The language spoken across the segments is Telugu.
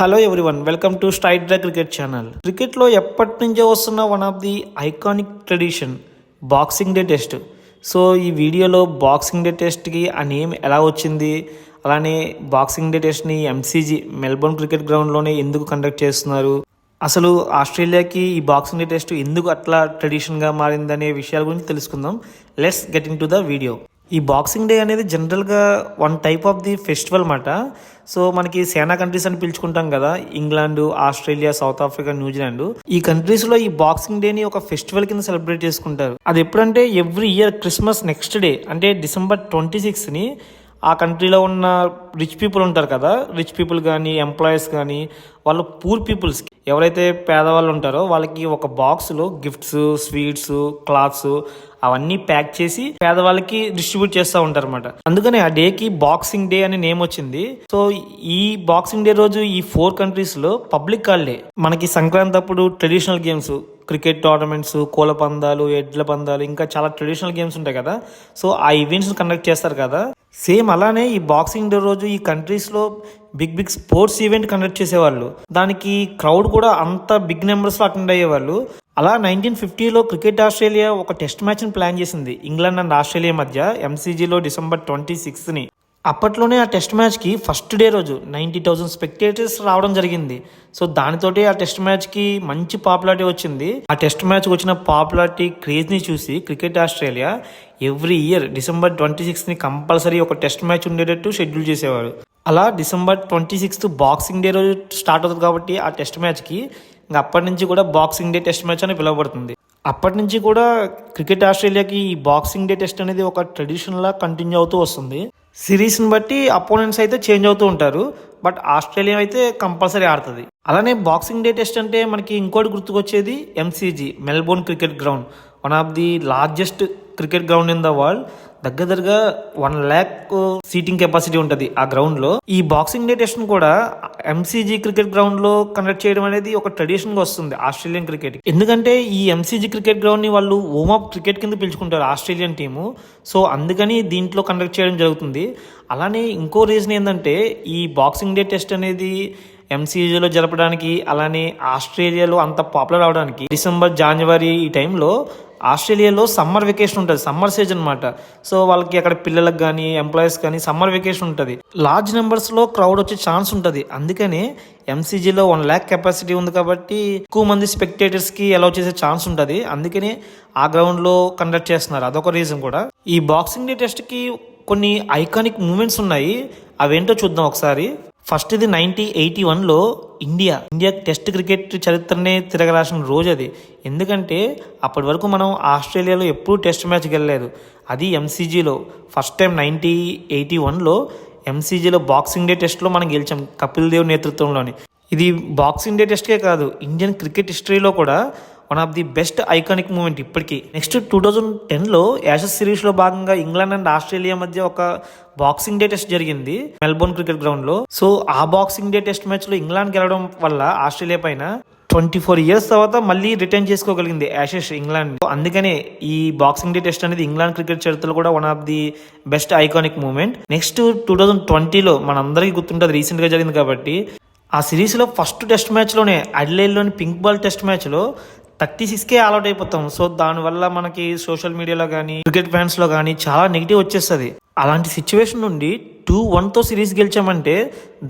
Hello everyone, welcome to straight drag cricket channel. క్రికెట్లో ఎప్పటి నుంచో వస్తున్న one of the iconic tradition boxing day test. So ఈ వీడియోలో బాక్సింగ్ డే టెస్ట్కి ఆ నేమ్ ఎలా వచ్చింది, అలానే బాక్సింగ్ డే టెస్ట్ని ఎంసీజీ మెల్బోర్న్ క్రికెట్ గ్రౌండ్లోనే ఎందుకు కండక్ట్ చేస్తున్నారు, అసలు ఆస్ట్రేలియాకి ఈ బాక్సింగ్ డే టెస్ట్ ఎందుకు అట్లా ట్రెడిషన్గా మారిందనే విషయాల గురించి తెలుసుకుందాం. Let's get in to the video. ఈ బాక్సింగ్ డే అనేది జనరల్గా one type of the festival మాట. సో మనకి సేనా కంట్రీస్ అని పిలుచుకుంటాం కదా, England, Australia, south Africa, New Zealand. ఈ కంట్రీస్లో ఈ బాక్సింగ్ డేని ఒక ఫెస్టివల్ కింద సెలబ్రేట్ చేసుకుంటారు. అది ఎప్పుడంటే every year Christmas next day అంటే December 26ని ఆ కంట్రీలో ఉన్న రిచ్ పీపుల్ ఉంటారు కదా, రిచ్ పీపుల్ కానీ ఎంప్లాయీస్ కానీ వాళ్ళు పూర్ పీపుల్స్కి ఎవరైతే పేదవాళ్ళు ఉంటారో వాళ్ళకి ఒక బాక్స్లో గిఫ్ట్స్, స్వీట్స్, క్లాత్స్ అవన్నీ ప్యాక్ చేసి పేదవాళ్ళకి డిస్ట్రిబ్యూట్ చేస్తూ ఉంటారు అనమాట. అందుకని ఆ డేకి బాక్సింగ్ డే అనే నేమ్ వచ్చింది. సో ఈ బాక్సింగ్ డే రోజు ఈ 4 కంట్రీస్లో పబ్లిక్ హాలిడే. మనకి సంక్రాంతి అప్పుడు ట్రెడిషనల్ గేమ్స్, క్రికెట్ టోర్నమెంట్స్, కోల పందాలు, ఎడ్ల పందాలు, ఇంకా చాలా ట్రెడిషనల్ గేమ్స్ ఉంటాయి కదా. సో ఆ ఈవెంట్స్ కండక్ట్ చేస్తారు కదా. సేమ్ అలానే ఈ బాక్సింగ్ డే రోజు ఈ కంట్రీస్లో బిగ్ స్పోర్ట్స్ ఈవెంట్ కండక్ట్ చేసేవాళ్ళు. దానికి క్రౌడ్ కూడా అంత బిగ్ నెంబర్స్లో అటెండ్ అయ్యేవాళ్ళు. అలా 1950లో క్రికెట్ ఆస్ట్రేలియా ఒక టెస్ట్ మ్యాచ్ని ప్లాన్ చేసింది ఇంగ్లాండ్ అండ్ ఆస్ట్రేలియా మధ్య ఎంసీజీలో December 26ని. అప్పట్లోనే ఆ టెస్ట్ మ్యాచ్కి ఫస్ట్ డే రోజు 90,000 స్పెక్టేటర్స్ రావడం జరిగింది. సో దానితోటి ఆ టెస్ట్ మ్యాచ్కి మంచి పాపులారిటీ వచ్చింది. ఆ టెస్ట్ మ్యాచ్కి వచ్చిన పాపులారిటీ క్రేజ్ని చూసి cricket Australia every year December 26ని కంపల్సరీ ఒక టెస్ట్ మ్యాచ్ ఉండేటట్టు షెడ్యూల్ చేసేవారు. అలా December 26th బాక్సింగ్ డే రోజు స్టార్ట్ అవుతుంది కాబట్టి ఆ టెస్ట్ మ్యాచ్కి ఇంకా అప్పటి నుంచి కూడా బాక్సింగ్ డే టెస్ట్ మ్యాచ్ అని పిలువబడుతుంది. అప్పటి నుంచి కూడా క్రికెట్ ఆస్ట్రేలియాకి ఈ బాక్సింగ్ డే టెస్ట్ అనేది ఒక ట్రెడిషన్లా కంటిన్యూ అవుతూ వస్తుంది. సిరీస్ని బట్టి అపోనెంట్స్ అయితే చేంజ్ అవుతూ ఉంటారు, బట్ ఆస్ట్రేలియా అయితే కంపల్సరీ ఆడుతుంది. అలానే బాక్సింగ్ డే టెస్ట్ అంటే మనకి ఇంకోటి గుర్తుకొచ్చేది MCG Melbourne cricket ground, one of the largest cricket ground in the world. దగ్గరగా 1 lakh సీటింగ్ కెపాసిటీ ఉంటుంది ఆ గ్రౌండ్ లో. ఈ బాక్సింగ్ డే టెస్ట్ కూడా ఎంసీజీ క్రికెట్ గ్రౌండ్ లో కండక్ట్ చేయడం అనేది ఒక ట్రెడిషన్ గా వస్తుంది ఆస్ట్రేలియన్ క్రికెట్. ఎందుకంటే ఈ ఎంసీజీ క్రికెట్ గ్రౌండ్ ని వాళ్ళు హోమ్ ఆఫ్ క్రికెట్ కింద పిలుచుకుంటారు ఆస్ట్రేలియన్ టీము. సో అందుకని దీంట్లో కండక్ట్ చేయడం జరుగుతుంది. అలానే ఇంకో రీజన్ ఏంటంటే ఈ బాక్సింగ్ డే టెస్ట్ అనేది ఎంసీజీలో జరపడానికి, అలానే ఆస్ట్రేలియాలో అంత పాపులర్ అవడానికి December, January ఈ టైంలో ఆస్ట్రేలియాలో సమ్మర్ వెకేషన్ ఉంటుంది, సమ్మర్ సీజన్ అనమాట. సో వాళ్ళకి అక్కడ పిల్లలకు కానీ ఎంప్లాయీస్ కానీ సమ్మర్ వెకేషన్ ఉంటుంది. లార్జ్ నెంబర్స్లో క్రౌడ్ వచ్చే ఛాన్స్ ఉంటుంది. అందుకనే ఎంసీజీలో 1 lakh కెపాసిటీ ఉంది కాబట్టి ఎక్కువ మంది స్పెక్టేటర్స్కి అలౌ చేసే ఛాన్స్ ఉంటుంది. అందుకనే ఆ గ్రౌండ్లో కండక్ట్ చేస్తున్నారు, అదొక రీజన్ కూడా. ఈ బాక్సింగ్ డే టెస్ట్కి కొన్ని ఐకానిక్ మూమెంట్స్ ఉన్నాయి, అవేంటో చూద్దాం ఒకసారి. ఫస్ట్ ఇది 1981లో ఇండియా టెస్ట్ క్రికెట్ చరిత్రనే తిరగరాసిన రోజు అది. ఎందుకంటే అప్పటి వరకు మనం ఆస్ట్రేలియాలో ఎప్పుడూ టెస్ట్ మ్యాచ్కి వెళ్ళలేదు. అది ఎంసీజీలో ఫస్ట్ టైం 1981లో ఎంసీజీలో బాక్సింగ్ డే టెస్ట్లో మనం గెలిచాం కపిల్ దేవ్ నేతృత్వంలోని. ఇది బాక్సింగ్ డే టెస్ట్కే కాదు, ఇండియన్ క్రికెట్ హిస్టరీలో కూడా one of the best iconic moment ఇప్పటికీ. నెక్స్ట్ 2010లో యాషెస్ సిరీస్లో భాగంగా ఇంగ్లాండ్ అండ్ ఆస్ట్రేలియా మధ్య ఒక బాక్సింగ్ డే టెస్ట్ జరిగింది మెల్బోర్న్ క్రికెట్ గ్రౌండ్లో. సో ఆ బాక్సింగ్ డే టెస్ట్ మ్యాచ్లో ఇంగ్లాండ్ గెలవడం వల్ల ఆస్ట్రేలియా పైన 24 years తర్వాత మళ్ళీ రిటర్న్ చేసుకోగలిగింది యాషెస్ ఇంగ్లాండ్. అందుకనే ఈ బాక్సింగ్ డే టెస్ట్ అనేది ఇంగ్లాండ్ క్రికెట్ చరిత్రలో కూడా one of the best iconic moment. Next 2020లో మనందరికీ గుర్తుంటుంది, రీసెంట్గా జరిగింది కాబట్టి. ఆ సిరీస్లో ఫస్ట్ టెస్ట్ మ్యాచ్లోనే అడిలైడ్లోని పింక్ బాల్ టెస్ట్ మ్యాచ్లో 36కే ఆల్అౌట్ అయిపోతాం. సో దానివల్ల మనకి సోషల్ మీడియాలో కానీ క్రికెట్ ఫ్యాన్స్లో కానీ చాలా నెగిటివ్ వచ్చేస్తుంది. అలాంటి సిచ్యువేషన్ నుండి 2-1తో సిరీస్ గెలిచామంటే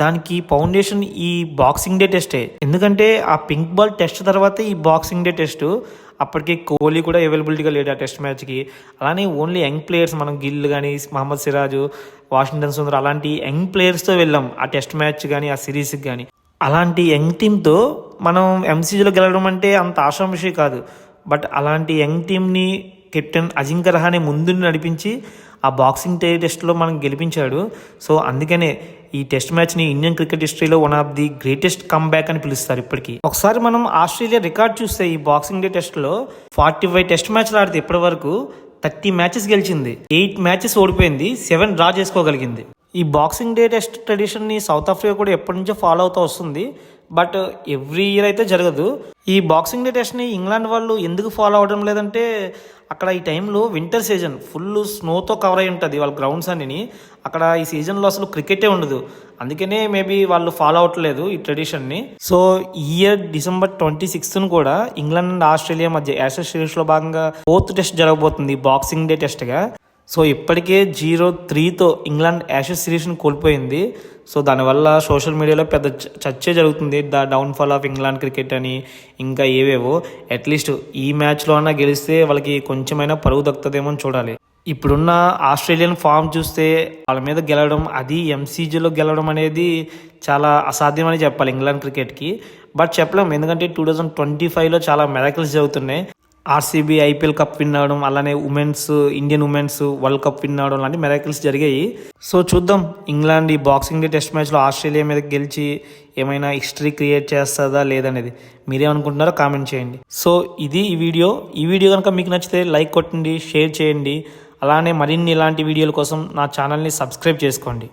దానికి ఫౌండేషన్ ఈ బాక్సింగ్ డే టెస్టే. ఎందుకంటే ఆ పింక్ బాల్ టెస్ట్ తర్వాత ఈ బాక్సింగ్ డే టెస్ట్, అప్పటికి కోహ్లీ కూడా అవైలబిలిటీగా లేడు ఆ టెస్ట్ మ్యాచ్కి. అలానే ఓన్లీ యంగ్ ప్లేయర్స్, మనం గిల్ కానీ మహమ్మద్ సిరాజ్, వాషింగ్టన్ సుందర్ అలాంటి యంగ్ ప్లేయర్స్తో వెళ్ళాం ఆ టెస్ట్ మ్యాచ్ కానీ ఆ సిరీస్కి కానీ. అలాంటి యంగ్ టీంతో మనం ఎంసీజీలో గెలవడం అంటే అంత ఆశాంశి కాదు. బట్ అలాంటి యంగ్ టీంని కెప్టెన్ అజింక్య రహానే ముందు నడిపించి ఆ బాక్సింగ్ డే టెస్ట్లో మనం గెలిపించాడు. సో అందుకనే ఈ టెస్ట్ మ్యాచ్ని ఇండియన్ క్రికెట్ హిస్టరీలో one of the greatest comeback అని పిలుస్తారు ఇప్పటికీ. ఒకసారి మనం ఆస్ట్రేలియా రికార్డ్ చూస్తే ఈ బాక్సింగ్ డే టెస్ట్లో 45 టెస్ట్ మ్యాచ్లు ఆడితే ఇప్పటి వరకు 30 మ్యాచెస్ గెలిచింది, 8 మ్యాచెస్ ఓడిపోయింది, 7 డ్రా చేసుకోగలిగింది. ఈ బాక్సింగ్ డే టెస్ట్ ట్రెడిషన్ని సౌత్ ఆఫ్రికా కూడా ఎప్పటి నుంచో ఫాలో అవుతూ వస్తుంది. బట్ ఎవ్రీ ఇయర్ అయితే జరగదు. ఈ బాక్సింగ్ డే టెస్ట్ని ఇంగ్లాండ్ వాళ్ళు ఎందుకు ఫాలో అవడం లేదంటే అక్కడ ఈ టైంలో వింటర్ సీజన్ ఫుల్ స్నోతో కవర్ అయి ఉంటుంది వాళ్ళ గ్రౌండ్స్ అన్ని. అక్కడ ఈ సీజన్లో అసలు క్రికెటే ఉండదు. అందుకనే మేబీ వాళ్ళు ఫాలో అవట్లేదు ఈ ట్రెడిషన్ని. సో ఈ ఇయర్ December 26th కూడా ఇంగ్లాండ్ అండ్ ఆస్ట్రేలియా మధ్య యాషెస్ సిరీస్లో భాగంగా 4th టెస్ట్ జరగబోతుంది బాక్సింగ్ డే టెస్ట్గా. సో ఇప్పటికే 0-3తో ఇంగ్లాండ్ యాషెస్ సిరీస్ని కోల్పోయింది. సో దానివల్ల సోషల్ మీడియాలో పెద్ద చర్చే జరుగుతుంది, the downfall of England cricket అని, ఇంకా ఏవేవో. అట్లీస్ట్ ఈ మ్యాచ్లో అన్నా గెలిస్తే వాళ్ళకి కొంచెమైనా పరుగు దక్కుతుందేమో అని చూడాలి. ఇప్పుడున్న ఆస్ట్రేలియన్ ఫామ్ చూస్తే వాళ్ళ మీద గెలవడం, అది ఎంసీజీలో గెలవడం అనేది చాలా అసాధ్యమని చెప్పాలి ఇంగ్లాండ్ క్రికెట్కి. బట్ చెప్పలేం, ఎందుకంటే 2025లో చాలా మెరాకిల్స్ జరుగుతున్నాయి. ఆర్సీబీ ఐపీఎల్ కప్ విన్ అవ్వడం, అలానే Indian women's world cup win అవ్వడం లాంటి మెరాకిల్స్ జరిగాయి. సో చూద్దాం ఇంగ్లాండ్ ఈ బాక్సింగ్ డే టెస్ట్ మ్యాచ్లో ఆస్ట్రేలియా మీద గెలిచి ఏమైనా హిస్టరీ క్రియేట్ చేస్తుందా లేదనేది మీరేమనుకుంటున్నారో కామెంట్ చేయండి. సో ఇది ఈ వీడియో కనుక మీకు నచ్చితే లైక్ కొట్టండి, షేర్ చేయండి. అలానే మరిన్ని ఇలాంటి వీడియోల కోసం నా ఛానల్ని సబ్స్క్రైబ్ చేసుకోండి.